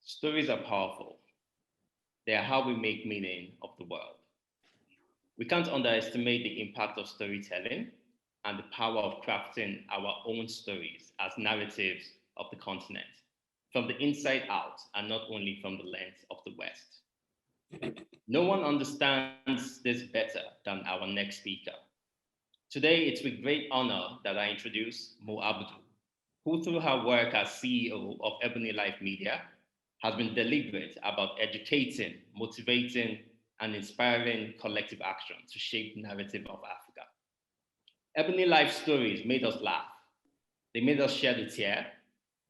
Stories are powerful. They are how we make meaning of the world. We can't underestimate the impact of storytelling and the power of crafting our own stories as narratives of the continent, from the inside out and not only from the lens of the West. No one understands this better than our next speaker. Today, it's with great honor that I introduce Mo Abudu, who through her work as CEO of EbonyLife Media has been deliberate about educating, motivating, and inspiring collective action to shape the narrative of Africa. EbonyLife stories made us laugh. They made us shed a tear,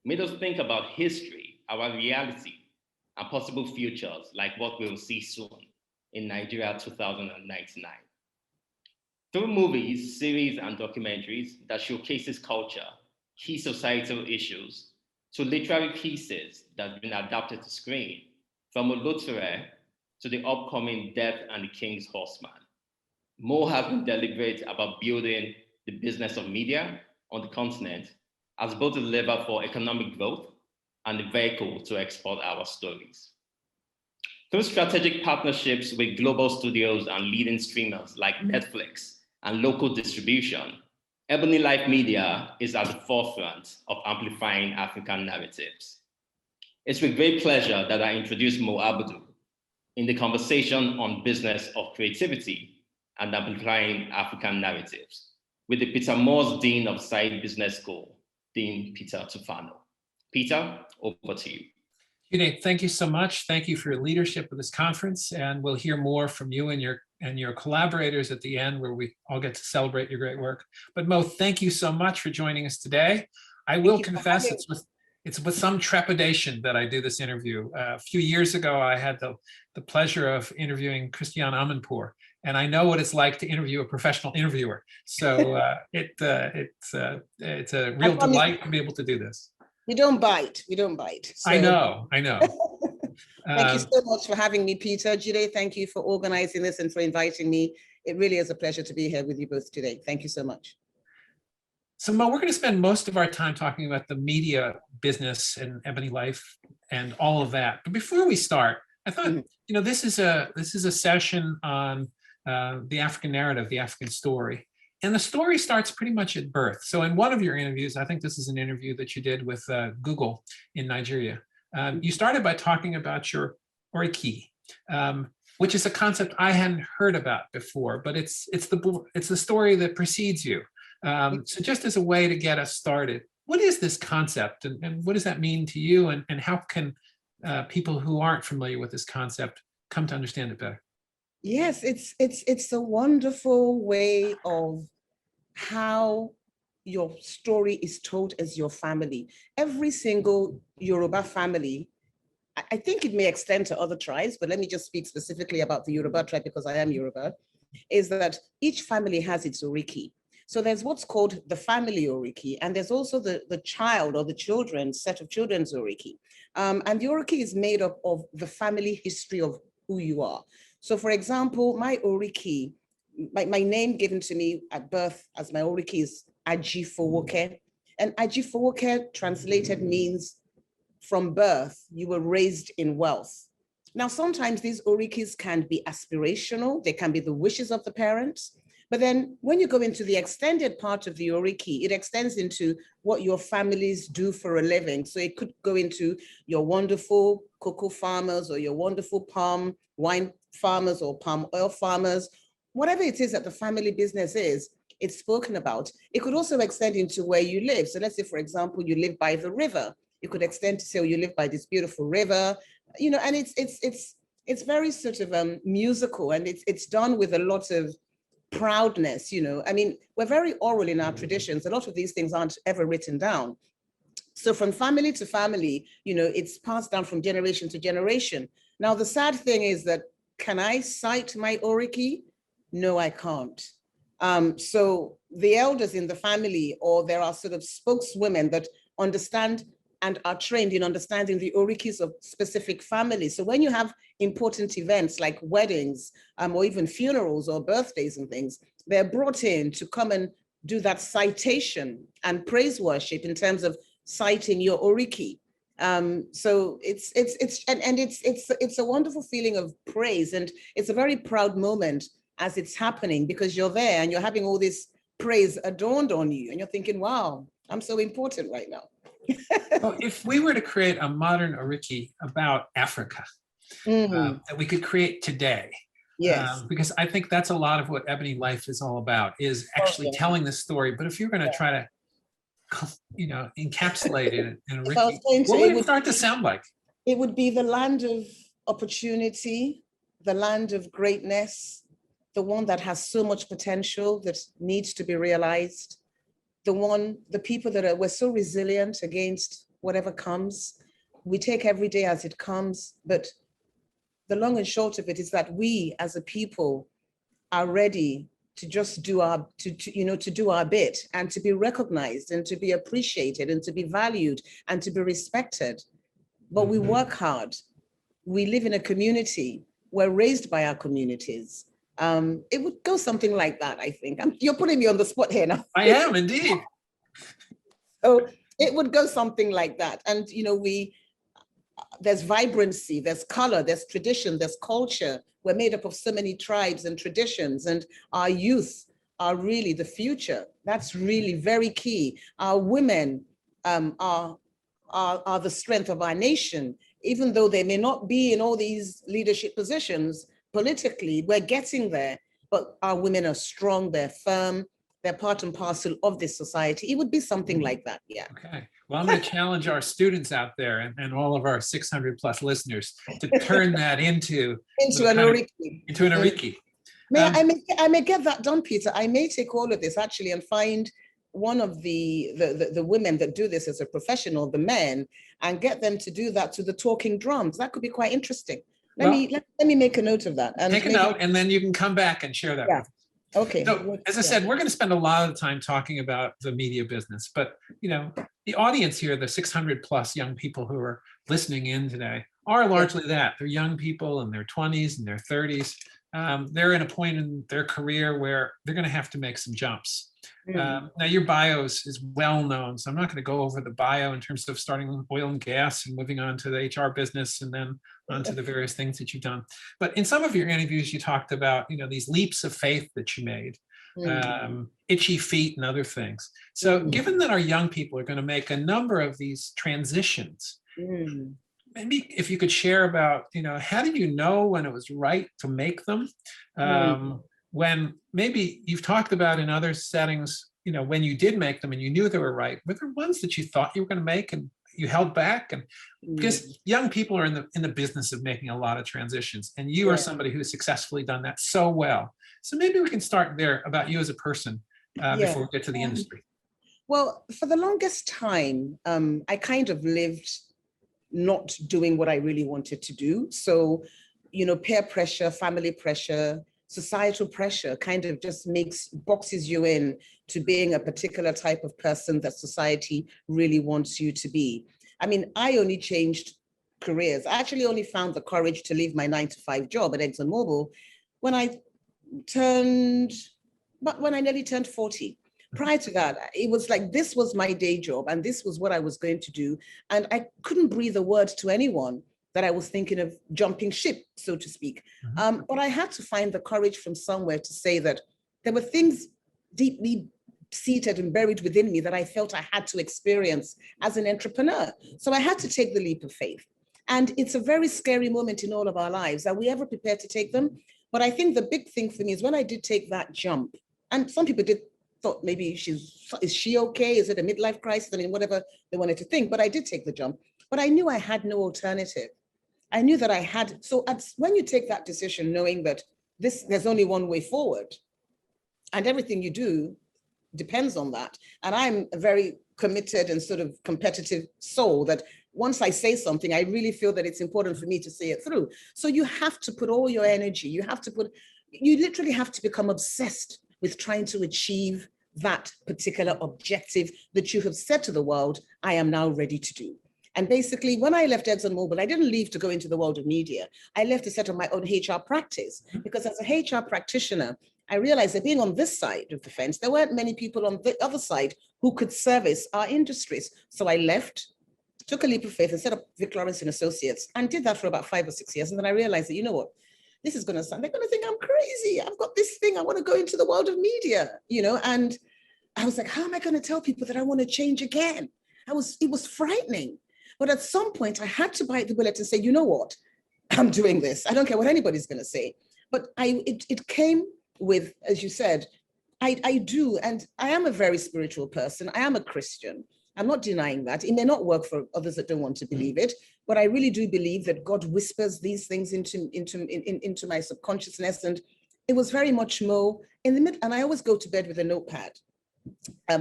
made us think about history, our reality, and possible futures like what we'll see soon in Nigeria 2099. Through movies, series, and documentaries that showcases culture, key societal issues, to literary pieces that have been adapted to screen, from Oloture to the upcoming Death and the King's Horseman. Mo has been deliberate about building the business of media on the continent as both a lever for economic growth and a vehicle to export our stories. Through strategic partnerships with global studios and leading streamers like Netflix and local distribution, EbonyLife Media is at the forefront of amplifying African narratives. It's with great pleasure that I introduce Mo Abudu in the conversation on business of creativity and amplifying African narratives with the Peter Moore's Dean of Saïd Business School, Dean Peter Tufano. Peter, over to you. Jada, thank you so much. Thank you for your leadership of this conference, and we'll hear more from you and your collaborators at the end, where we all get to celebrate your great work. But Mo, thank you so much for joining us today. I will confess it's with some trepidation that I do this interview. A few years ago, I had the pleasure of interviewing Christiane Amanpour, and I know what it's like to interview a professional interviewer. So it's a real delight to be able to do this. We don't bite. We don't bite. So. I know. Thank you so much for having me, Peter. Jada, thank you for organizing this and for inviting me. It really is a pleasure to be here with you both today. Thank you so much. So Mo, we're going to spend most of our time talking about the media business and EbonyLife and all of that. But before we start, I thought, this is a session on the African narrative, the African story. And the story starts pretty much at birth. So in one of your interviews, I think this is an interview that you did with Google in Nigeria. You started by talking about your oriki, which is a concept I hadn't heard about before, but it's the story that precedes you. So just as a way to get us started, what is this concept and what does that mean to you? And how can people who aren't familiar with this concept come to understand it better? Yes, it's a wonderful way of how your story is told as your family. Every single Yoruba family, I think it may extend to other tribes, but let me just speak specifically about the Yoruba tribe because I am Yoruba, is that each family has its oriki. So there's what's called the family oriki, and there's also the child or the children's set of children's oriki. And the oriki is made up of the family history of who you are. So for example, my oriki, my name given to me at birth as my oriki is Ajifowoke. And Ajifowoke translated means from birth, you were raised in wealth. Now, sometimes these orikis can be aspirational. They can be the wishes of the parents. But then when you go into the extended part of the oriki, it extends into what your families do for a living. So it could go into your wonderful cocoa farmers or your wonderful palm wine farmers or palm oil farmers, whatever it is that the family business is, it's spoken about. It could also extend into where you live. So let's say, for example, you live by the river. It could extend to say, oh, you live by this beautiful river, and it's very sort of musical, and it's done with a lot of proudness, I mean, we're very oral in our traditions. A lot of these things aren't ever written down. So from family to family, it's passed down from generation to generation. Now, the sad thing is that, can I cite my oriki? No, I can't. So the elders in the family, or there are sort of spokeswomen that understand and are trained in understanding the orikis of specific families. So when you have important events like weddings, or even funerals or birthdays and things, they're brought in to come and do that citation and praise worship in terms of citing your oriki. So it's a wonderful feeling of praise, and it's a very proud moment as it's happening, because you're there and you're having all this praise adorned on you, and you're thinking, wow, I'm so important right now. Well, if we were to create a modern Oriki about Africa, that we could create today, yes, because I think that's a lot of what EbonyLife is all about, is actually telling the story. But if you're going to try to, encapsulate it in Oriki, what would it start to sound like? It would be the land of opportunity, the land of greatness, the one that has so much potential that needs to be realized, the people that we're so resilient against whatever comes. We take every day as it comes, but the long and short of it is that we as a people are ready to just do to do our bit, and to be recognized, and to be appreciated, and to be valued, and to be respected. But we work hard. We live in a community. We're raised by our communities. It would go something like that, I think. You're putting me on the spot here now. I am indeed. So it would go something like that. And, there's vibrancy, there's color, there's tradition, there's culture. We're made up of so many tribes and traditions, and our youth are really the future. That's really very key. Our women are the strength of our nation, even though they may not be in all these leadership positions politically. We're getting there, but our women are strong, they're firm, they're part and parcel of this society. It would be something like that, yeah. Okay. Well, I'm going to challenge our students out there and all of our 600 plus listeners to turn that into an Oriki. Into an Oriki. I may get that done, Peter. I may take all of this actually and find one of the women that do this as a professional, the men, and get them to do that to the talking drums. That could be quite interesting. Let me make a note of that. And take a note, and then you can come back and share that with us. Okay. So, as I said, we're going to spend a lot of time talking about the media business, but the audience here, the 600 plus young people who are listening in today, are largely that. They're young people in their 20s and their 30s. They're at a point in their career where they're going to have to make some jumps. Now, your bio is well known, so I'm not going to go over the bio in terms of starting oil and gas and moving on to the HR business and then onto the various things that you've done. But in some of your interviews, you talked about these leaps of faith that you made, itchy feet and other things. So given that our young people are going to make a number of these transitions, maybe if you could share about, how did you know when it was right to make them? When maybe you've talked about in other settings, when you did make them and you knew they were right, were there ones that you thought you were going to make and you held back? And because young people are in the business of making a lot of transitions, and you are somebody who's successfully done that so well. So maybe we can start there about you as a person before we get to the industry. Well, for the longest time, I kind of lived not doing what I really wanted to do. So, peer pressure, family pressure, societal pressure kind of just boxes you in to being a particular type of person that society really wants you to be. I mean, I only changed careers. I actually only found the courage to leave my 9-to-5 job at ExxonMobil when I nearly turned 40. Prior to that, it was like, this was my day job and this was what I was going to do. And I couldn't breathe a word to anyone that I was thinking of jumping ship, so to speak. But I had to find the courage from somewhere to say that there were things deeply seated and buried within me that I felt I had to experience as an entrepreneur. So I had to take the leap of faith. And it's a very scary moment in all of our lives. Are we ever prepared to take them? But I think the big thing for me is when I did take that jump, and some people thought maybe is she okay? Is it a midlife crisis? I mean, whatever they wanted to think, but I did take the jump. But I knew I had no alternative. I knew that I had, when you take that decision, knowing that there's only one way forward, and everything you do depends on that. And I'm a very committed and sort of competitive soul that once I say something, I really feel that it's important for me to see it through. So you have to put all your energy, you literally have to become obsessed with trying to achieve that particular objective that you have said to the world, I am now ready to do. And basically, when I left ExxonMobil, I didn't leave to go into the world of media. I left to set up my own HR practice, because as a HR practitioner, I realized that being on this side of the fence, there weren't many people on the other side who could service our industries. So I left took a leap of faith and set up Vic Lawrence and Associates, and did that for about 5 or 6 years. And then I realized that, you know what, this is going to sound, they're going to think I'm crazy. I've got this thing. I want to go into the world of media, you know, and I was like, how am I going to tell people that I want to change again? It was frightening. But at some point I had to bite the bullet and say, you know what, I'm doing this. I don't care what anybody's going to say. But it came with, as you said, I do, and I am a very spiritual person. I am a Christian. I'm not denying that. It may not work for others that don't want to believe it, but I really do believe that God whispers these things into my subconsciousness. And it was very much Mo in the middle. And I always go to bed with a notepad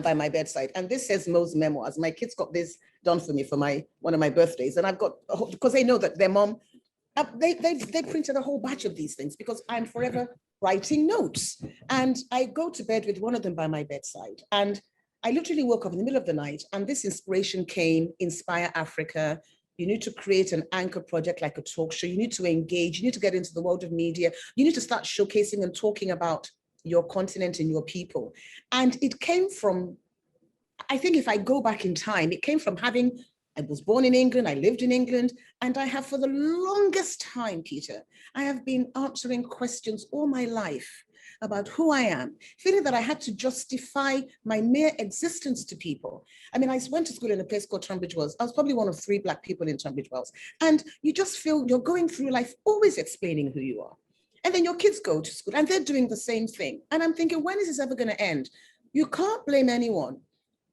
by my bedside. And this says Mo's memoirs. My kids got this done for me for one of my birthdays. And I've got, because they know that their mom, they printed a whole batch of these things because I'm forever writing notes. And I go to bed with one of them by my bedside. And I literally woke up in the middle of the night and this inspiration came, Inspire Africa. You need to create an anchor project like a talk show. You need to engage. You need to get into the world of media. You need to start showcasing and talking about your continent and your people. And it came from, I think if I go back in time, it came from I was born in England, I lived in England, and I have for the longest time, Peter, I have been answering questions all my life about who I am, feeling that I had to justify my mere existence to people. I mean, I went to school in a place called Tunbridge Wells. I was probably one of 3 Black people in Tunbridge Wells. And you just feel you're going through life always explaining who you are. And then your kids go to school and they're doing the same thing. And I'm thinking, when is this ever going to end? You can't blame anyone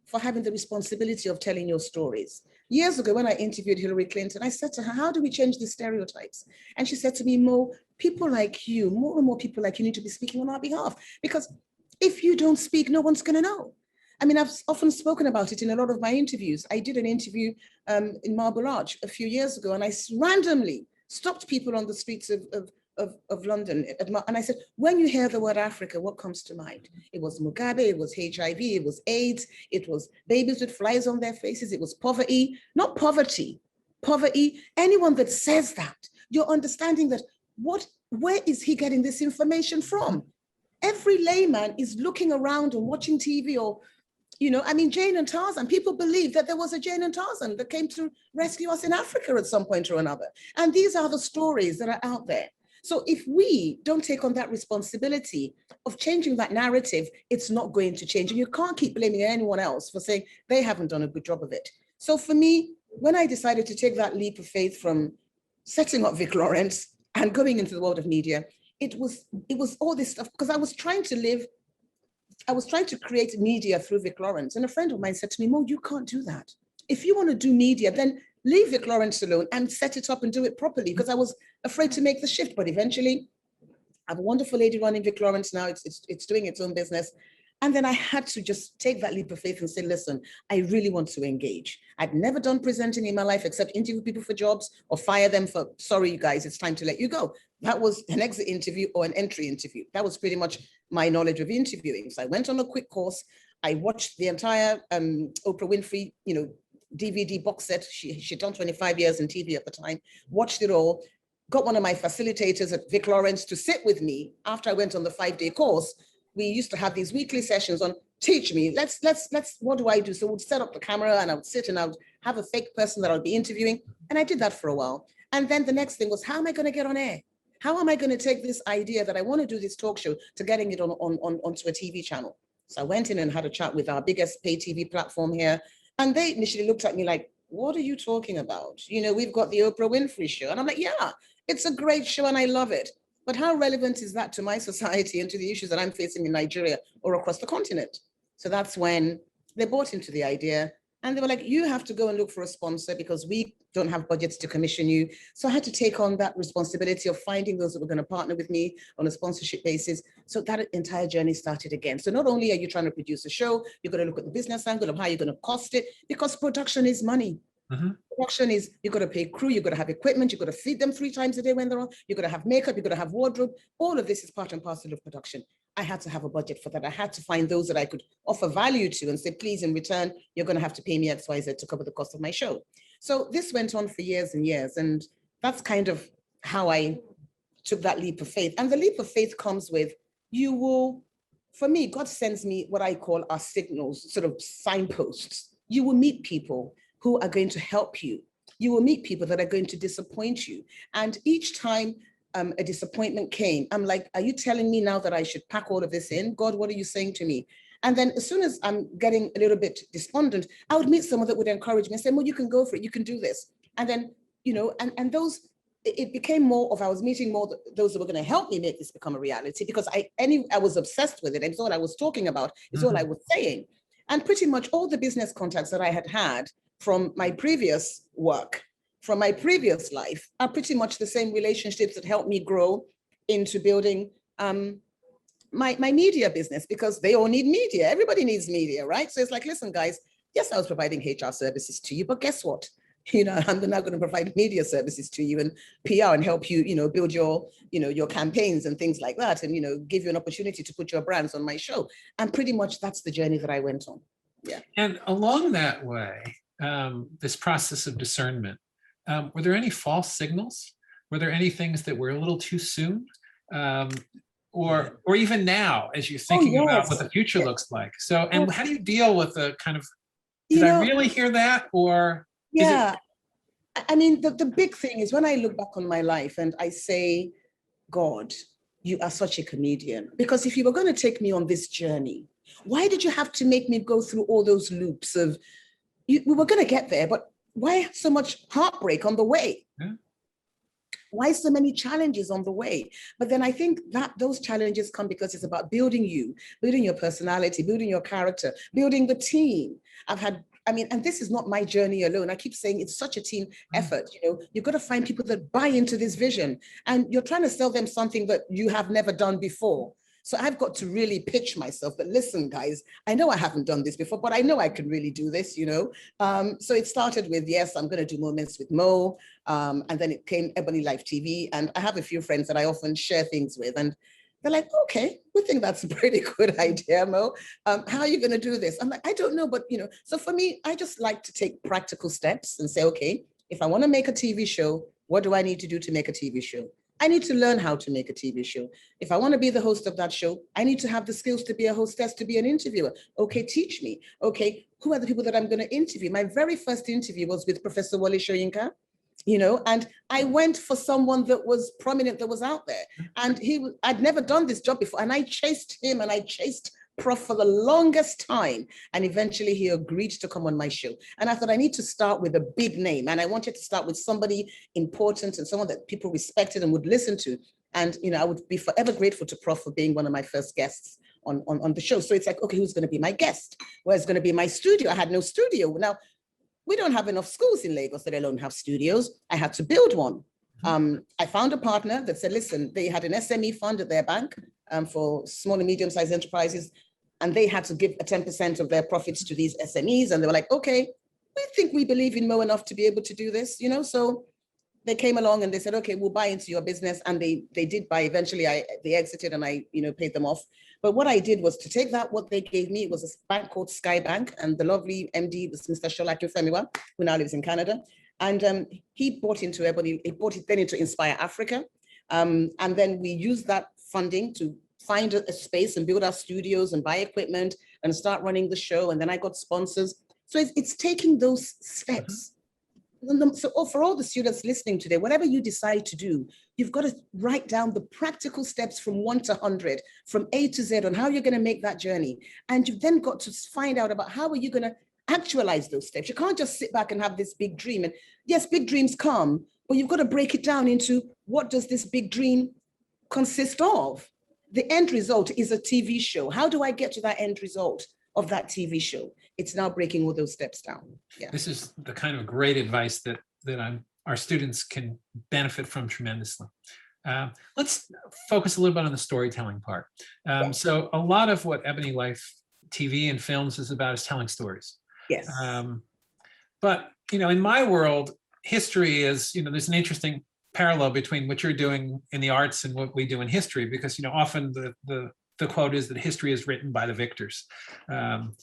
for having the responsibility of telling your stories. Years ago, when I interviewed Hillary Clinton, I said to her, how do we change the stereotypes? And she said to me, Mo, people like you, more and more people like you need to be speaking on our behalf. Because if you don't speak, no one's going to know. I mean, I've often spoken about it in a lot of my interviews. I did an interview in Marble Arch a few years ago, and I randomly stopped people on the streets of London. And I said, when you hear the word Africa, what comes to mind? It was Mugabe, it was HIV, it was AIDS, it was babies with flies on their faces, it was poverty, not poverty, poverty. Anyone that says that, you're understanding that where is he getting this information from? Every layman is looking around and watching TV or, you know, I mean, Jane and Tarzan, people believe that there was a Jane and Tarzan that came to rescue us in Africa at some point or another. And these are the stories that are out there. So if we don't take on that responsibility of changing that narrative, it's not going to change. And you can't keep blaming anyone else for saying they haven't done a good job of it. So for me, when I decided to take that leap of faith from setting up Vic Lawrence and going into the world of media, it was all this stuff, because I was trying to create media through Vic Lawrence. And a friend of mine said to me, Mo, you can't do that. If you want to do media, then leave Vic Lawrence alone and set it up and do it properly, because I was afraid to make the shift. But eventually, I have a wonderful lady running Vic Lawrence now. It's doing its own business. And then I had to just take that leap of faith and say, listen, I really want to engage. I'd never done presenting in my life except interview people for jobs or fire them for, sorry, you guys, it's time to let you go. That was an exit interview or an entry interview. That was pretty much my knowledge of interviewing. So I went on a quick course. I watched the entire Oprah Winfrey, DVD box set. She'd done 25 years in TV at the time, watched it all, got one of my facilitators at Vic Lawrence to sit with me after I went on the 5-day course. We used to have these weekly sessions on teach me, let's, what do I do? So we'd set up the camera and I would sit and I would have a fake person that I would be interviewing. And I did that for a while. And then the next thing was, how am I going to get on air? How am I going to take this idea that I want to do this talk show to getting it onto a TV channel? So I went in and had a chat with our biggest pay TV platform here. And they initially looked at me like, what are you talking about? We've got the Oprah Winfrey show. And I'm like, yeah, it's a great show and I love it. But how relevant is that to my society and to the issues that I'm facing in Nigeria or across the continent? So that's when they bought into the idea. And they were like, you have to go and look for a sponsor because we don't have budgets to commission you. So I had to take on that responsibility of finding those that were going to partner with me on a sponsorship basis. So that entire journey started again. So not only are you trying to produce a show, you're going to look at the business angle of how you're going to cost it, because production is money. Mm-hmm. Production is, you've got to pay crew, you've got to have equipment, you've got to feed them 3 times a day when they're on, you've got to have makeup, you've got to have wardrobe. All of this is part and parcel of production. I had to have a budget for that. I had to find those that I could offer value to and say, please, in return, you're going to have to pay me XYZ to cover the cost of my show. So this went on for years and years. And that's kind of how I took that leap of faith. And the leap of faith comes with, for me, God sends me what I call our signals, sort of signposts. You will meet people who are going to help you. You will meet people that are going to disappoint you. And each time a disappointment came, I'm like, are you telling me now that I should pack all of this in? God, what are you saying to me? And then as soon as I'm getting a little bit despondent, I would meet someone that would encourage me and say, well, you can go for it, you can do this. And then, you know, and those, it became more of, I was meeting more those that were going to help me make this become a reality, because I was obsessed with it. It's all I was talking about. It's all I was saying. And pretty much all the business contacts that I had from my previous work, from my previous life, are pretty much the same relationships that helped me grow into building my media business, because they all need media. Everybody needs media, right? So it's like, listen, guys, yes, I was providing HR services to you, but guess what? You know, I'm now going to provide media services to you and PR and help you, you know, build your, you know, your campaigns and things like that, and, you know, give you an opportunity to put your brands on my show. And pretty much that's the journey that I went on. Yeah. And along that way, this process of discernment, were there any false signals? Were there any things that were a little too soon? Or even now, as you're thinking about what the future looks like. So, and how do you deal with the kind of, did I really hear that? Or yeah, I mean, the big thing is when I look back on my life and I say, God, you are such a comedian. Because if you were going to take me on this journey, why did you have to make me go through all those loops of, we were going to get there, but why so much heartbreak on the way? Yeah. Why so many challenges on the way? But then I think that those challenges come because it's about building you, building your personality, building your character, building the team. And this is not my journey alone. I keep saying it's such a team effort. You know, you've got to find people that buy into this vision, and you're trying to sell them something that you have never done before. So I've got to really pitch myself, but listen, guys, I know I haven't done this before, but I know I can really do this, you know? So it started with, yes, I'm going to do Moments with Mo. And then it came EbonyLife TV. And I have a few friends that I often share things with. And they're like, okay, we think that's a pretty good idea, Mo. How are you going to do this? I'm like, I don't know, but, you know, so for me, I just like to take practical steps and say, okay, if I want to make a TV show, what do I need to do to make a TV show? I need to learn how to make a TV show. If I want to be the host of that show, I need to have the skills to be a hostess, to be an interviewer. Okay, teach me. Okay, who are the people that I'm going to interview? My very first interview was with Professor Wole Soyinka, you know, and I went for someone that was prominent, that was out there. And I'd never done this job before. And I chased him and I chased Prof for the longest time. And eventually he agreed to come on my show. And I thought I need to start with a big name. And I wanted to start with somebody important and someone that people respected and would listen to. And, you know, I would be forever grateful to Prof for being one of my first guests on the show. So it's like, okay, who's going to be my guest? Where's going to be my studio? I had no studio. Now, we don't have enough schools in Lagos, let alone have studios. I had to build one. I found a partner that said, listen, they had an SME fund at their bank for small and medium-sized enterprises, and they had to give a 10% of their profits to these SMEs. And they were like, okay, we think we believe in Mo enough to be able to do this, you know? So they came along and they said, okay, we'll buy into your business. And they did buy. Eventually, they exited and I, you know, paid them off. But what I did was to take that, what they gave me, it was a bank called Sky Bank, and the lovely MD was Mr. Shola Femiwa, who now lives in Canada. And he bought into Ebony, he bought it then into Inspire Africa. And then we used that funding to find a space and build our studios and buy equipment and start running the show. And then I got sponsors. So it's taking those steps. So for all the students listening today, whatever you decide to do, you've got to write down the practical steps from 1 to 100, from A to Z on how you're going to make that journey. And you've then got to find out about how are you going to actualize those steps. You can't just sit back and have this big dream. And yes, big dreams come, but you've got to break it down into what does this big dream consist of? The end result is a TV show. How do I get to that end result of that TV show? It's now breaking all those steps down. Yeah. This is the kind of great advice that our students can benefit from tremendously. Let's focus a little bit on the storytelling part. So a lot of what EbonyLife TV and films is about is telling stories. Yes. But, you know, in my world, history is, you know, there's an interesting parallel between what you're doing in the arts and what we do in history, because, you know, often the quote is that history is written by the victors. And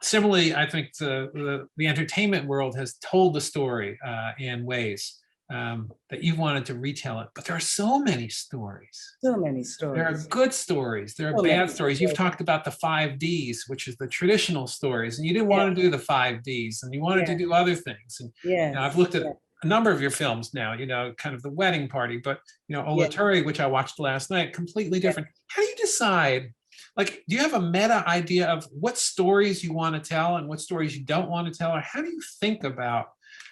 similarly, I think the entertainment world has told the story in ways. that you wanted to retell it, but there are so many stories. So many There are stories. good stories. There are So bad many stories. You've stories. talked about the 5Ds, which is the traditional stories, and you didn't want to do the 5Ds, and you wanted to do other things. And Yes. I've looked at a number of your films now, kind of the wedding party, but Olaturi, which I watched last night, completely different. How do you decide? Like, do you have a meta idea of what stories you want to tell and what stories you don't want to tell? Or how do you think about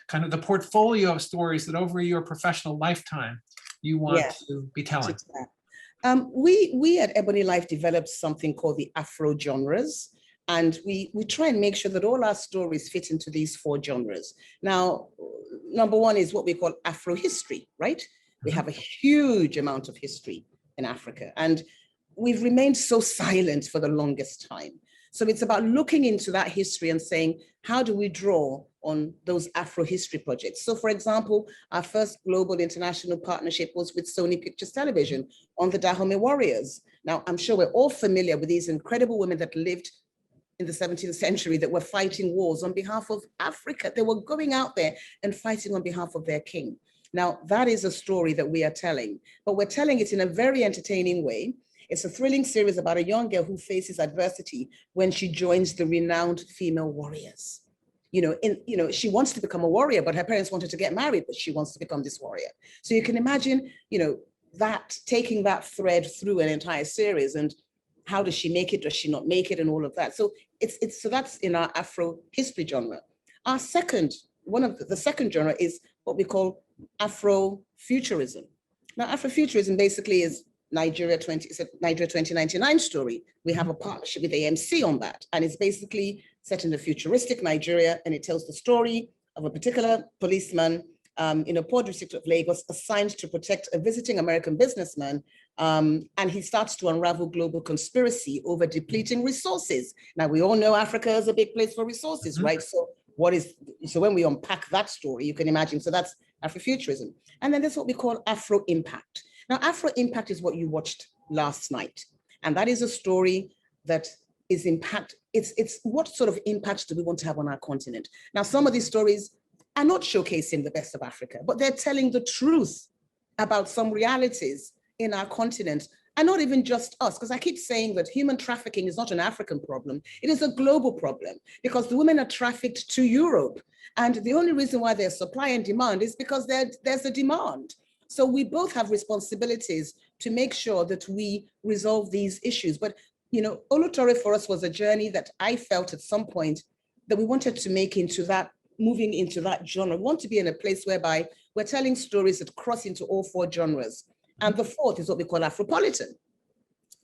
kind of the portfolio of stories that over your professional lifetime you want to be telling? We at EbonyLife developed something called the Afro genres. And we try and make sure that all our stories fit into these 4 genres. Now, number 1 is what we call Afro history, right? We have a huge amount of history in Africa, and we've remained so silent for the longest time. So it's about looking into that history and saying, how do we draw on those Afro history projects? So for example, our first global international partnership was with Sony Pictures Television on the Dahomey Warriors. Now, I'm sure we're all familiar with these incredible women that lived in the 17th century that were fighting wars on behalf of Africa. They were going out there and fighting on behalf of their king. Now, that is a story that we are telling, but we're telling it in a very entertaining way. It's a thrilling series about a young girl who faces adversity when she joins the renowned female warriors. She wants to become a warrior, but her parents wanted to get married, but she wants to become this warrior. So you can imagine, that taking that thread through an entire series, and how does she make it? Does she not make it? And all of that. So so that's in our Afro history genre. Our second genre is what we call Afrofuturism. Now, Afrofuturism basically is Nigeria 2099 story. We have a partnership with AMC on that, and it's basically set in the futuristic Nigeria, and it tells the story of a particular policeman in a poor district of Lagos assigned to protect a visiting American businessman, and he starts to unravel global conspiracy over depleting resources. Now, we all know Africa is a big place for resources, right? So when we unpack that story, you can imagine, so that's Afrofuturism. And then there's what we call Afro Impact. Now, Afro Impact is what you watched last night, and that is a story that is impact. It's what sort of impact do we want to have on our continent? Now, some of these stories are not showcasing the best of Africa, but they're telling the truth about some realities in our continent, and not even just us, because I keep saying that human trafficking is not an African problem. It is a global problem, because the women are trafficked to Europe. And the only reason why there's supply and demand is because there's a demand. So we both have responsibilities to make sure that we resolve these issues. But, Olutori for us was a journey that I felt at some point that we wanted to make moving into that genre. We want to be in a place whereby we're telling stories that cross into all 4 genres. And the 4th is what we call Afropolitan.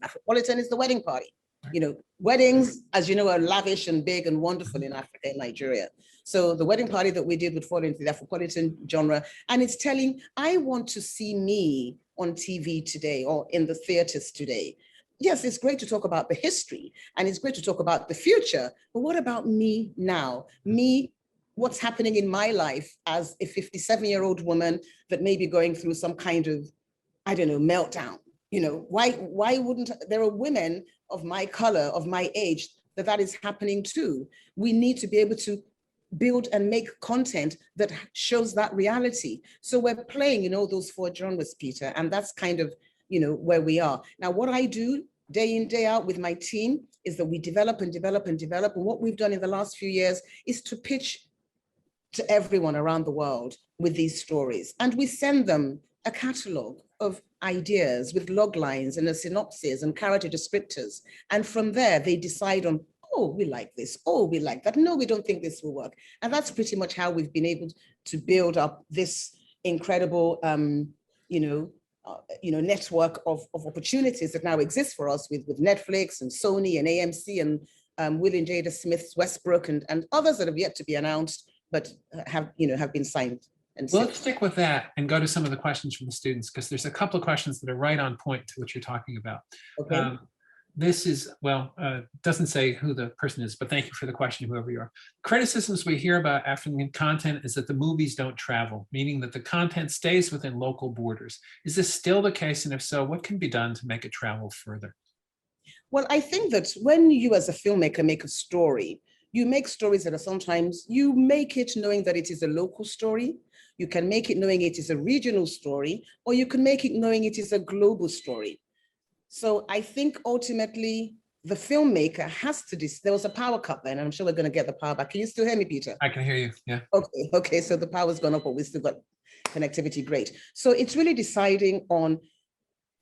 Afropolitan is the wedding party. Weddings, as you know, are lavish and big and wonderful in Africa and Nigeria. So the wedding party that we did would fall into the Afropolitan genre. And it's telling, I want to see me on TV today or in the theaters today. Yes, it's great to talk about the history and it's great to talk about the future, but what about me now? Me, what's happening in my life as a 57-year-old woman that may be going through some kind of, meltdown. Why wouldn't there are women of my color, of my age, that is happening too? We need to be able to build and make content that shows that reality. So we're playing in all those 4 genres, Peter, and that's kind of, where we are. Now, what I do day in, day out with my team is that we develop and develop and develop. And what we've done in the last few years is to pitch to everyone around the world with these stories. And we send them a catalog of ideas with log lines and a synopsis and character descriptors. And from there, they decide on, oh, we like this, oh, we like that. No, we don't think this will work. And that's pretty much how we've been able to build up this incredible, network of opportunities that now exist for us with Netflix and Sony and AMC and Will and Jada Smith's Westbrook and others that have yet to be announced, but have been signed. Well, let's stick with that and go to some of the questions from the students, because there's a couple of questions that are right on point to what you're talking about. Okay. This is, doesn't say who the person is, but thank you for the question, whoever you are. Criticisms we hear about African content is that the movies don't travel, meaning that the content stays within local borders. Is this still the case? And if so, what can be done to make it travel further? Well, I think that when you as a filmmaker make a story, you make stories that are sometimes, you make it knowing that it is a local story, You can make it knowing it is a regional story, or you can make it knowing it is a global story. So I think ultimately the filmmaker has to, there was a power cut then, and I'm sure we're going to get the power back. Can you still hear me, Peter? I can hear you, yeah. Okay, so the power's gone up, but we still got connectivity, great. So it's really deciding on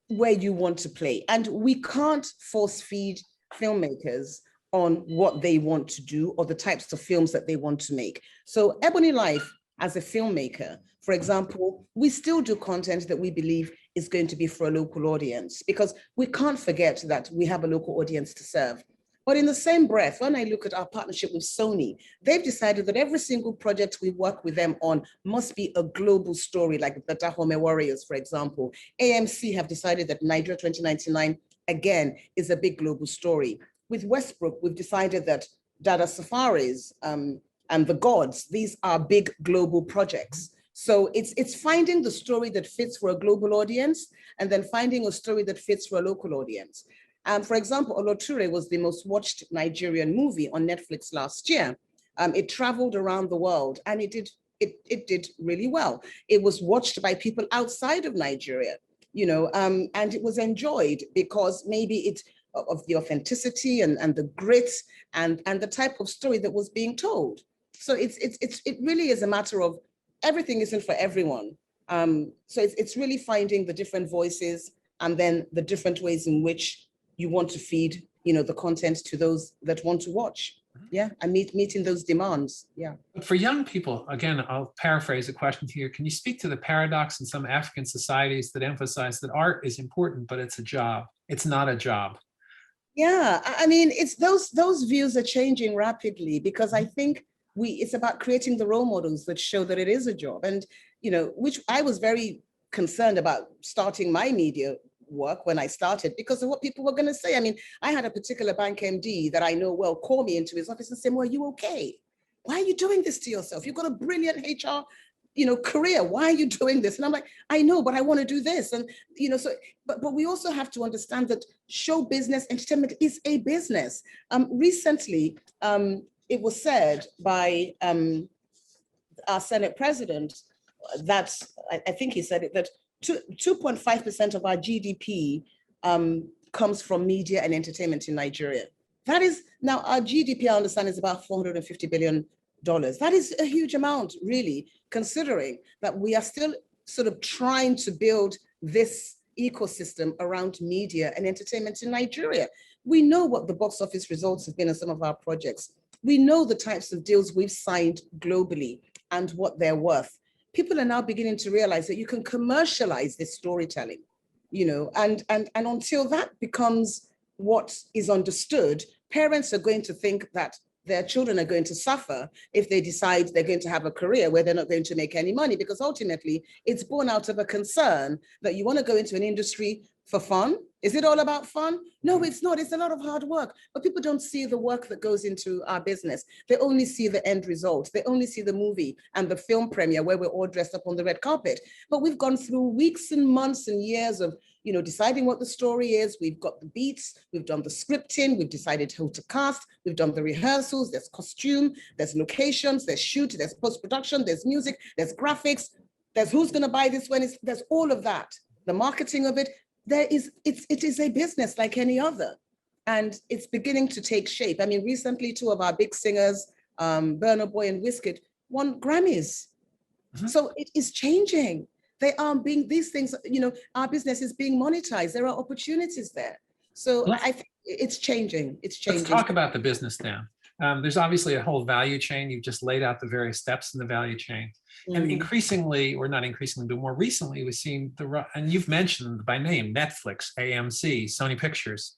where you want to play. And we can't force feed filmmakers on what they want to do or the types of films that they want to make. So EbonyLife, as a filmmaker, for example, we still do content that we believe is going to be for a local audience, because we can't forget that we have a local audience to serve. But in the same breath, when I look at our partnership with Sony, they've decided that every single project we work with them on must be a global story, like the Dahomey Warriors, for example. AMC have decided that Nigeria 2099, again, is a big global story. With Westbrook, we've decided that Dada Safaris and the Gods, these are big global projects. So it's finding the story that fits for a global audience, and then finding a story that fits for a local audience. For example, Oloture was the most watched Nigerian movie on Netflix last year. It traveled around the world, and it did really well. It was watched by people outside of Nigeria, you know, and it was enjoyed because maybe it's of the authenticity and the grit and the type of story that was being told. So it really is a matter of everything isn't for everyone. So it's really finding the different voices and then the different ways in which you want to feed, you know, the content to those that want to watch. Yeah, and meeting those demands. Yeah. But for young people, again, I'll paraphrase a question here. Can you speak to the paradox in some African societies that emphasize that art is important, but it's a job? It's not a job. Yeah, I mean, it's those views are changing rapidly, because I think it's about creating the role models that show that it is a job. And, you know, which I was very concerned about starting my media work when I started because of what people were going to say. I mean, I had a particular bank MD that I know well call me into his office and say, well, are you okay? Why are you doing this to yourself? You've got a brilliant HR, you know, career. Why are you doing this? And I'm like, I know, but I want to do this. And, you know, so, but we also have to understand that show business, entertainment is a business. Recently, it was said by our Senate president that, I think he said it, that 2.5% of our GDP comes from media and entertainment in Nigeria. That is, now our GDP, I understand, is about $450 billion. That is a huge amount, really, considering that we are still sort of trying to build this ecosystem around media and entertainment in Nigeria. We know what the box office results have been in some of our projects. We know the types of deals we've signed globally and what they're worth. People are now beginning to realize that you can commercialize this storytelling, you know, and until that becomes what is understood, parents are going to think that their children are going to suffer if they decide they're going to have a career where they're not going to make any money, because ultimately it's born out of a concern that you want to go into an industry for fun. Is it all about fun? No, it's not. It's a lot of hard work, but people don't see the work that goes into our business. They only see the end result. They only see the movie and the film premiere where we're all dressed up on the red carpet. But we've gone through weeks and months and years of, you know, deciding what the story is. We've got the beats, we've done the scripting, we've decided who to cast, we've done the rehearsals, there's costume, there's locations, there's shoot, there's post-production, there's music, there's graphics, there's who's gonna buy this when there's all of that. The marketing of it, it is a business like any other. And it's beginning to take shape. I mean, recently, two of our big singers, Burna Boy and Wizkid, won Grammys. So it is changing. They are being, these things, you know, our business is being monetized. There are opportunities there. So I think it's changing. It's changing. Let's talk about the business now. There's obviously a whole value chain. You've just laid out the various steps in the value chain. And increasingly, or not increasingly, but more recently, we've seen and you've mentioned by name, Netflix, AMC, Sony Pictures,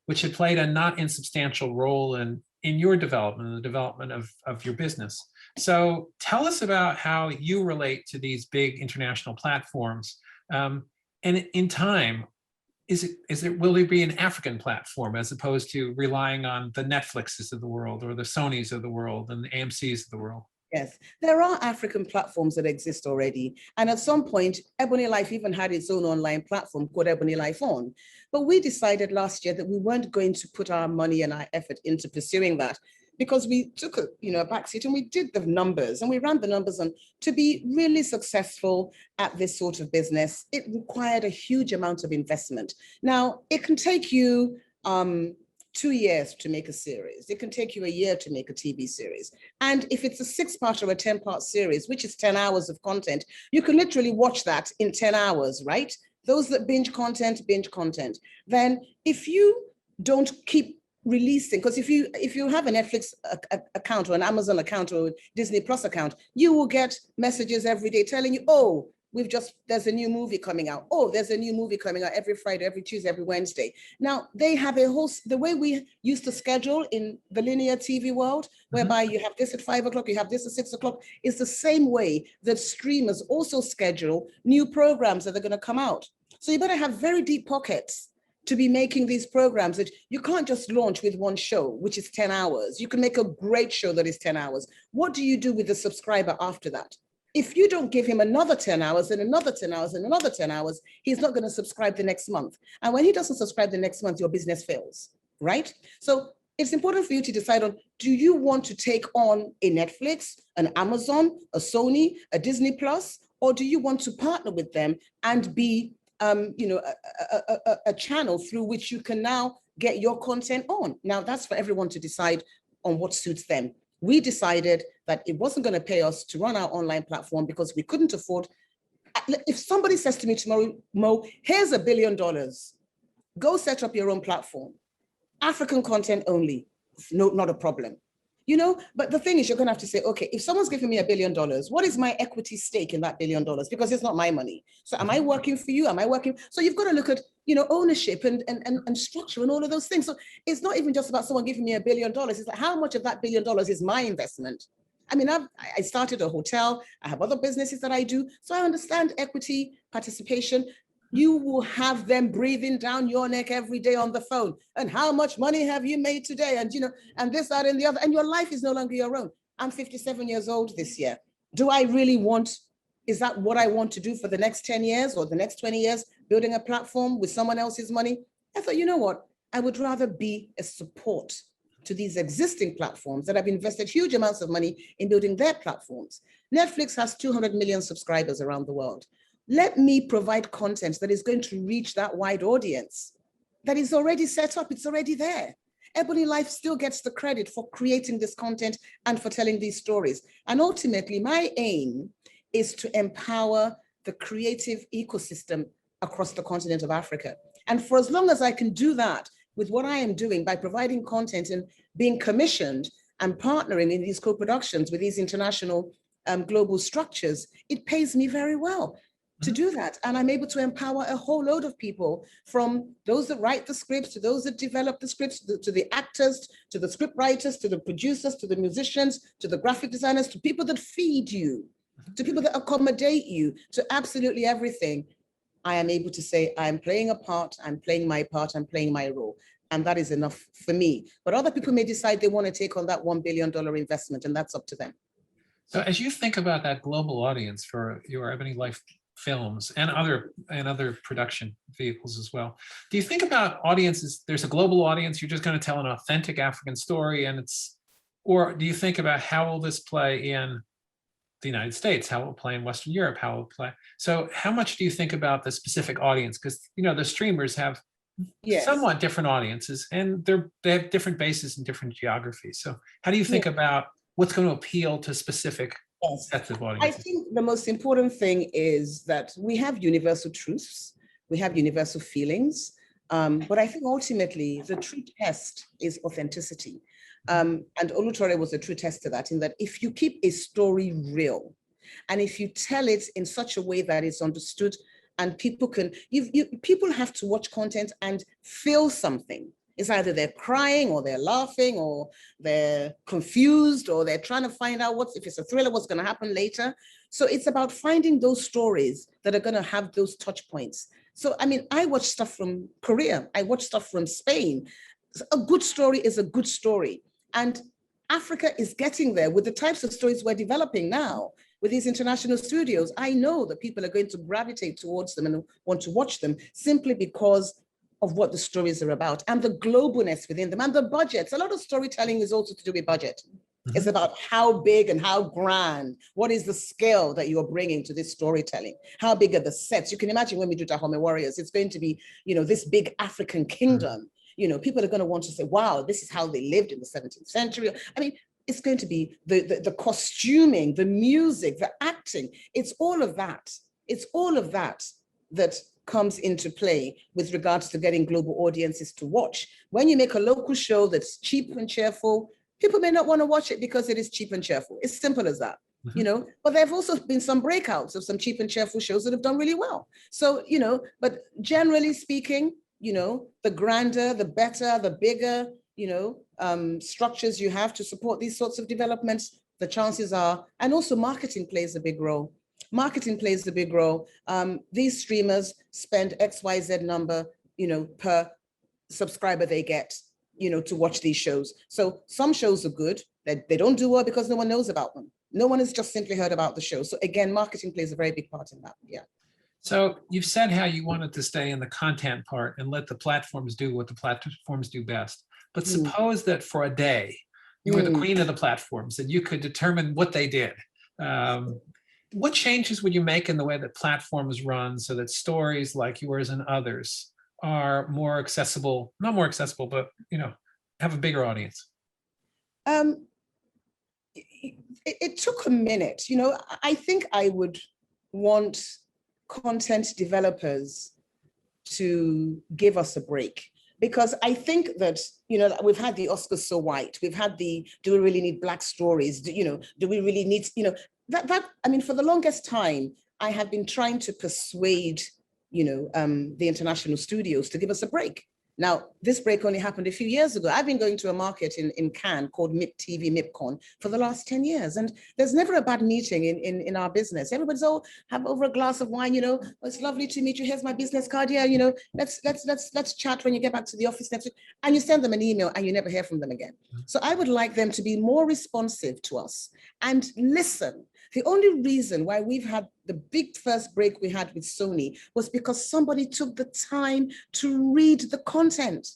which had played a not insubstantial role in your development, the development of your business. So tell us about how you relate to these big international platforms. And in time, will there be an African platform as opposed to relying on the Netflixes of the world or the Sonys of the world and the AMCs of the world? Yes, there are African platforms that exist already. And at some point, EbonyLife even had its own online platform called EbonyLife On. But we decided last year that we weren't going to put our money and our effort into pursuing that because we took a backseat and we did the numbers and we ran the numbers on to be really successful at this sort of business. It required a huge amount of investment. Now, it can take you 2 years to make a series. It can take you a year to make a TV series. And if it's a 6-part or a 10-part series, which is 10 hours of content, you can literally watch that in 10 hours, right? Those that binge content. Then if you don't keep releasing, because if you have a Netflix account or an Amazon account or a Disney Plus account, you will get messages every day telling you, oh, there's a new movie coming out. Oh, there's a new movie coming out every Friday, every Tuesday, every Wednesday. Now, they have the way we used to schedule in the linear TV world, whereby you have this at 5 o'clock, you have this at 6 o'clock, is the same way that streamers also schedule new programs that are going to come out. So you better have very deep pockets to be making these programs that you can't just launch with one show, which is 10 hours. You can make a great show that is 10 hours. What do you do with the subscriber after that? If you don't give him another 10 hours and another 10 hours and another 10 hours, he's not going to subscribe the next month. And when he doesn't subscribe the next month, your business fails, right? So it's important for you to decide on, do you want to take on a Netflix, an Amazon, a Sony, a Disney Plus, or do you want to partner with them and be a channel through which you can now get your content on? Now, that's for everyone to decide on what suits them. We decided that it wasn't going to pay us to run our online platform because we couldn't afford. If somebody says to me tomorrow, Mo, here's $1 billion, go set up your own platform, African content only, no, not a problem. But the thing is, you're going to have to say, okay, if someone's giving me $1 billion, what is my equity stake in that $1 billion? Because it's not my money. So am I working for you? Am I working? So you've got to look at, ownership and structure and all of those things. So it's not even just about someone giving me $1 billion. It's like, how much of that $1 billion is my investment? I mean, I started a hotel. I have other businesses that I do. So I understand equity, participation. You will have them breathing down your neck every day on the phone. And how much money have you made today? And, and this, that, and the other. And your life is no longer your own. I'm 57 years old this year. Do I really is that what I want to do for the next 10 years or the next 20 years, building a platform with someone else's money? I thought, you know what? I would rather be a support to these existing platforms that have invested huge amounts of money in building their platforms. Netflix has 200 million subscribers around the world. Let me provide content that is going to reach that wide audience that is already set up. It's already there. EbonyLife still gets the credit for creating this content and for telling these stories. And ultimately, my aim is to empower the creative ecosystem across the continent of Africa. And for as long as I can do that with what I am doing by providing content and being commissioned and partnering in these co-productions with these international global structures, it pays me very well to do that. And I'm able to empower a whole load of people, from those that write the scripts, to those that develop the scripts, to the actors, to the script writers, to the producers, to the musicians, to the graphic designers, to people that feed you, to people that accommodate you, to absolutely everything. I am able to say, I'm playing a part, I'm playing my part, I'm playing my role. And that is enough for me. But other people may decide they want to take on that $1 billion investment, and that's up to them. So as you think about that global audience for your EbonyLife films and other production vehicles as well, do you think about audiences, there's a global audience, you're just going to tell an authentic African story, or do you think about how will this play in the United States, how it will play in Western Europe, how it will play? So how much do you think about the specific audience? Because the streamers have somewhat different audiences, and they have different bases and different geographies. So how do you think about what's going to appeal to specific sets of audiences? I think the most important thing is that we have universal truths, we have universal feelings, but I think ultimately the true test is authenticity. And Olutore was a true test to that, in that if you keep a story real, and if you tell it in such a way that it's understood, and people people have to watch content and feel something. It's either they're crying or they're laughing or they're confused or they're trying to find out if it's a thriller, what's going to happen later. So it's about finding those stories that are going to have those touch points. So, I mean, I watch stuff from Korea. I watch stuff from Spain. A good story is a good story. And Africa is getting there with the types of stories we're developing now. With these international studios, I know that people are going to gravitate towards them and want to watch them simply because of what the stories are about and the globalness within them and the budgets. A lot of storytelling is also to do with budget. Mm-hmm. It's about how big and how grand, what is the scale that you're bringing to this storytelling? How big are the sets? You can imagine when we do Dahomey Warriors, it's going to be, this big African kingdom. Mm-hmm. People are going to want to say, wow, this is how they lived in the 17th century. I mean, it's going to be the costuming, the music, the acting. It's all of that. It's all of that that comes into play with regards to getting global audiences to watch. When you make a local show that's cheap and cheerful, people may not want to watch it because it is cheap and cheerful. It's simple as that, mm-hmm. But there have also been some breakouts of some cheap and cheerful shows that have done really well. So, but generally speaking, the grander, the better, the bigger, structures you have to support these sorts of developments, the chances are, and also marketing plays a big role. Marketing plays a big role. These streamers spend XYZ number, per subscriber they get, to watch these shows. So some shows are good. They don't do well because no one knows about them. No one has just simply heard about the show. So again, marketing plays a very big part in that. Yeah. So you've said how you wanted to stay in the content part and let the platforms do what the platforms do best. But suppose that for a day, you were the queen of the platforms and you could determine what they did. What changes would you make in the way that platforms run so that stories like yours and others are more accessible, not more accessible, but, have a bigger audience? It took a minute. I think I would want content developers to give us a break. Because I think that, we've had the Oscars so white, we've had do we really need Black stories? Do we really need, for the longest time, I have been trying to persuade, the international studios to give us a break. Now, this break only happened a few years ago. I've been going to a market in Cannes called MIP TV, MIPCon, for the last 10 years. And there's never a bad meeting in our business. Everybody's have over a glass of wine, it's lovely to meet you. Here's my business card. Yeah, let's chat when you get back to the office next week. And you send them an email and you never hear from them again. So I would like them to be more responsive to us and listen. The only reason why we've had the big first break we had with Sony was because somebody took the time to read the content.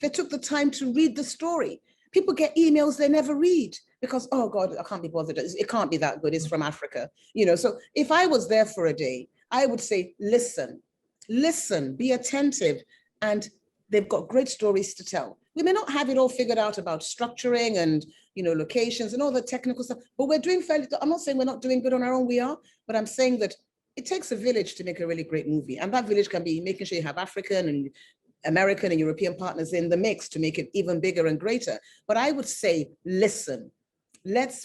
They took the time to read the story. People get emails they never read because, oh God, I can't be bothered. It can't be that good. It's from Africa. So if I was there for a day, I would say, listen, be attentive. And they've got great stories to tell. We may not have it all figured out about structuring and locations and all the technical stuff, but we're doing fairly. I'm not saying we're not doing good on our own, we are, but I'm saying that it takes a village to make a really great movie. And that village can be making sure you have African and American and European partners in the mix to make it even bigger and greater. But I would say, listen,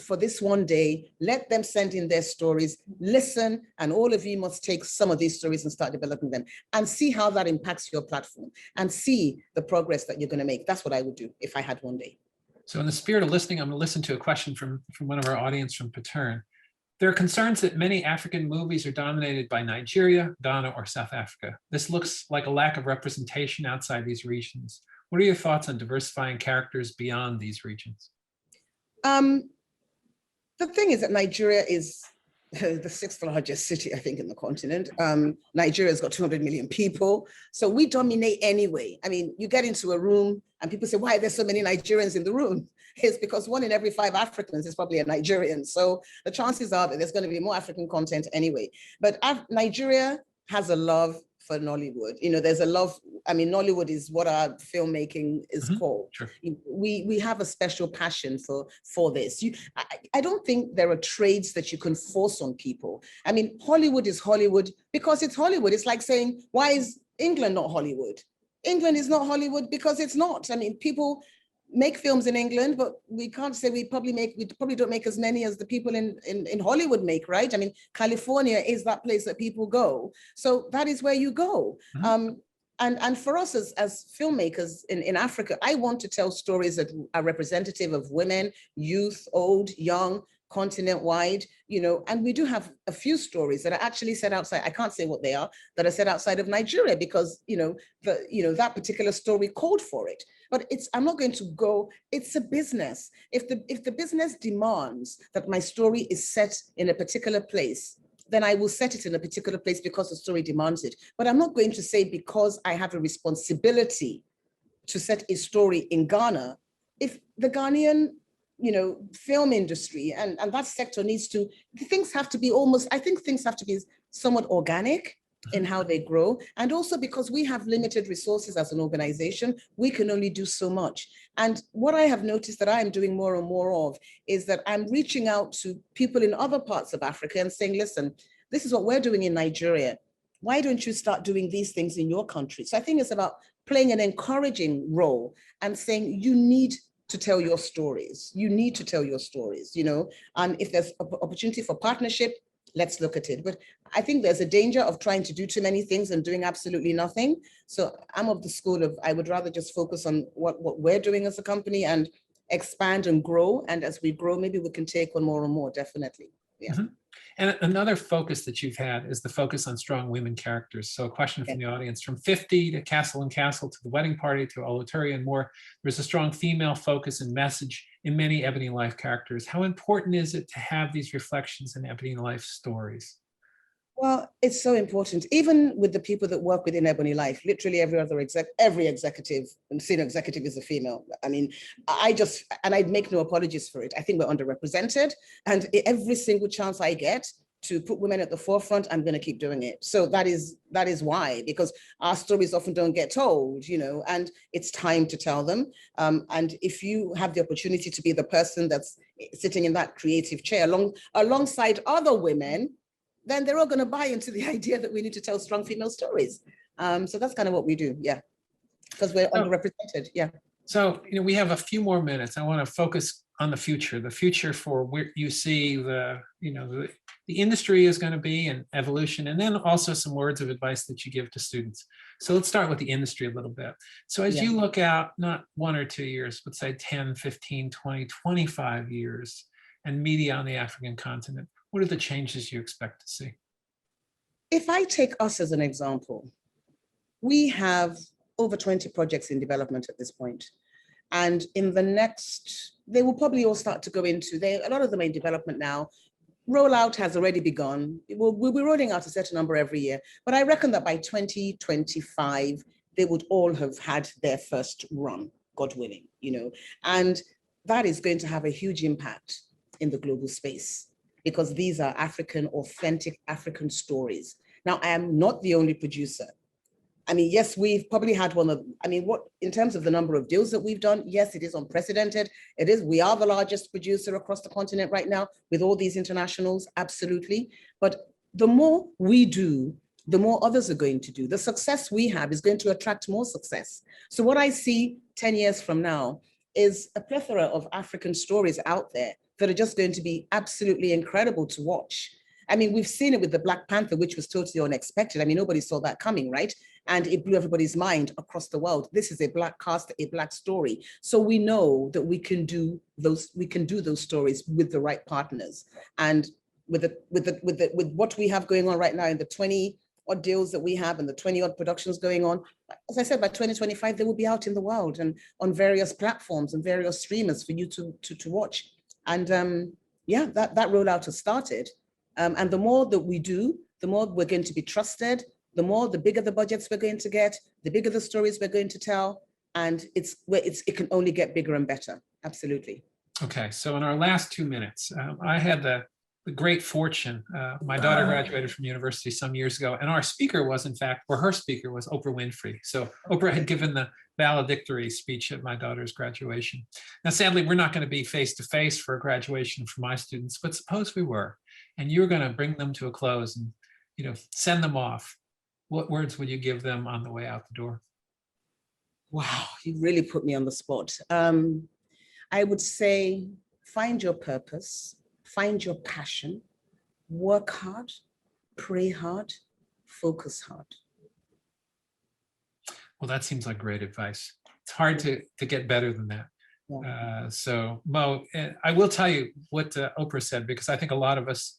for this one day, let them send in their stories, listen, and all of you must take some of these stories and start developing them and see how that impacts your platform and see the progress that you're going to make. That's what I would do if I had one day. So in the spirit of listening, I'm going to listen to a question from one of our audience from Pattern. There are concerns that many African movies are dominated by Nigeria, Ghana, or South Africa. This looks like a lack of representation outside these regions. What are your thoughts on diversifying characters beyond these regions? The thing is that Nigeria is the sixth largest city, I think, in the continent. Nigeria's got 200 million people. So we dominate anyway. I mean, you get into a room and people say, why are there so many Nigerians in the room? It's because 1 in every 5 Africans is probably a Nigerian. So the chances are that there's going to be more African content anyway. But Nigeria has a love for Nollywood. There's a love. Nollywood is what our filmmaking is called. Sure. We have a special passion for this. I don't think there are trades that you can force on people. Hollywood is Hollywood because it's Hollywood. It's like saying, why is England not Hollywood? England is not Hollywood because it's not. People make films in England, but we can't say we probably don't make as many as the people in Hollywood make, right? California is that place that people go. So that is where you go. And for us as filmmakers in Africa, I want to tell stories that are representative of women, youth, old, young, continent-wide, and we do have a few stories that are actually set outside. I can't say what they are, that are set outside of Nigeria because, that particular story called for it. But I'm not going to go, it's a business. If the business demands that my story is set in a particular place, then I will set it in a particular place because the story demands it. But I'm not going to say because I have a responsibility to set a story in Ghana, if the Ghanaian, film industry and that sector needs to, things have to be almost, I think things have to be somewhat organic in how they grow. And also because we have limited resources as an organization, we can only do so much. And what I have noticed that I am doing more and more of is that I'm reaching out to people in other parts of Africa and saying, listen, this is what we're doing in Nigeria. Why don't you start doing these things in your country? So I think it's about playing an encouraging role and saying, you need to tell your stories. You need to tell your stories, and if there's opportunity for partnership, let's look at it. But I think there's a danger of trying to do too many things and doing absolutely nothing. So I'm of the school of, I would rather just focus on what we're doing as a company and expand and grow. And as we grow, maybe we can take on more and more, definitely. Yeah. Mm-hmm. And another focus that you've had is the focus on strong women characters. So a question from the audience, from 50 to Castle and Castle to The Wedding Party to Oloturri and more, there's a strong female focus and message in many EbonyLife characters. How important is it to have these reflections in EbonyLife stories? Well, it's so important, even with the people that work within EbonyLife, literally every executive and senior executive is a female. I mean, I'd make no apologies for it. I think we're underrepresented, and every single chance I get to put women at the forefront, I'm going to keep doing it. So that is why, because our stories often don't get told, and it's time to tell them. And if you have the opportunity to be the person that's sitting in that creative chair alongside other women, then they're all going to buy into the idea that we need to tell strong female stories. So that's kind of what we do, yeah, because we're underrepresented, yeah. So, we have a few more minutes. I want to focus on the future for where you see the industry is going to be and evolution, and then also some words of advice that you give to students. So let's start with the industry a little bit. So as you look out, not 1 or 2 years, but say 10, 15, 20, 25 years, and media on the African continent, what are the changes you expect to see? If I take us as an example, we have over 20 projects in development at this point. And in the next, they will probably all start to go into, a lot of them are in development now. Rollout has already begun. We'll be rolling out a certain number every year. But I reckon that by 2025, they would all have had their first run, God willing, and that is going to have a huge impact in the global space, because these are African, authentic African stories. Now, I am not the only producer. I mean, yes, we've probably had in terms of the number of deals that we've done, yes, it is unprecedented. We are the largest producer across the continent right now with all these internationals, absolutely. But the more we do, the more others are going to do. The success we have is going to attract more success. So what I see 10 years from now is a plethora of African stories out there that are just going to be absolutely incredible to watch. I mean, we've seen it with the Black Panther, which was totally unexpected. I mean, nobody saw that coming, right? And it blew everybody's mind across the world. This is a Black cast, a Black story. So we know that we can do those stories with the right partners. And with what we have going on right now in the 20 odd deals that we have and the 20 odd productions going on, as I said, by 2025, they will be out in the world and on various platforms and various streamers for you to watch. And that rollout has started. And the more that we do, the more we're going to be trusted, the bigger the budgets we're going to get, the bigger the stories we're going to tell. And it can only get bigger and better. Absolutely. Okay, so in our last 2 minutes, I had the great fortune. My daughter graduated from university some years ago, and her speaker was Oprah Winfrey. So Oprah had given the valedictory speech at my daughter's graduation. Now, sadly, we're not going to be face-to-face for a graduation for my students, but suppose we were, and you're going to bring them to a close and send them off. What words would you give them on the way out the door? Wow, you really put me on the spot. I would say, find your purpose, find your passion, work hard, pray hard, focus hard. Well, that seems like great advice. It's hard to get better than that. Yeah. So Mo, I will tell you what Oprah said, because I think a lot of us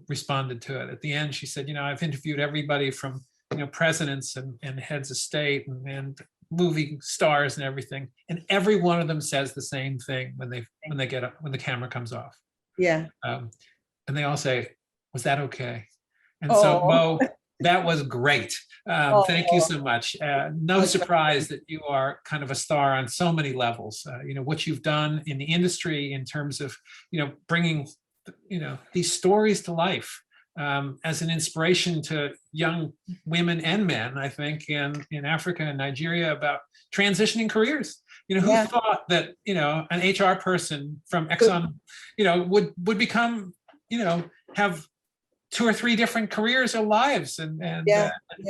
responded to it. At the end, she said, I've interviewed everybody from, presidents and heads of state and movie stars and everything. And every one of them says the same thing when the camera comes off. Yeah. And they all say, was that okay? And so, Oh. Mo, that was great. Thank you so much. No surprise that you are kind of a star on so many levels. You know, what you've done in the industry in terms of, you know, bringing, you know, these stories to life as an inspiration to young women and men, I think, in Africa and Nigeria about transitioning careers. You know, who thought that, you know, an HR person from Exxon, you know, would become, you know, have 2 or 3 different careers or lives and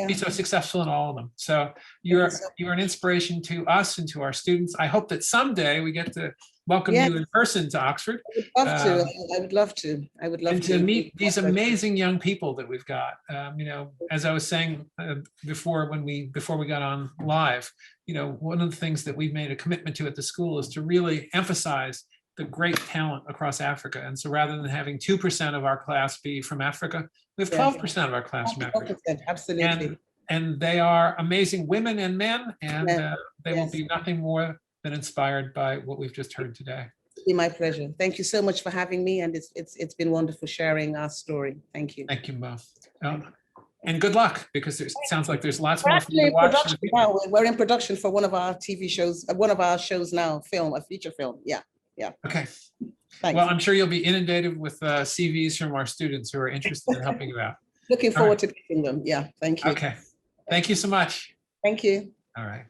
be so successful in all of them. So you're an inspiration to us and to our students. I hope that someday we get to welcome you in person to Oxford. I would love to. And to meet these amazing young people that we've got. You know, as I was saying before we got on live, you know, one of the things that we've made a commitment to at the school is to really emphasize the great talent across Africa. And so rather than having 2% of our class be from Africa, we have 12% of our class from Africa. Absolutely. And they are amazing women and men, and they will be nothing more than inspired by what we've just heard today. It's been my pleasure. Thank you so much for having me, and it's been wonderful sharing our story. Thank you. Thank you, Mo. And good luck, because it sounds like there's lots more for you to watch. We're in production for one of our TV shows, one of our shows now, a feature film. Yeah. Okay. Thanks. Well, I'm sure you'll be inundated with CVs from our students who are interested in helping you out. Looking forward to getting them. Yeah. Thank you. Okay. Thank you so much. Thank you. All right.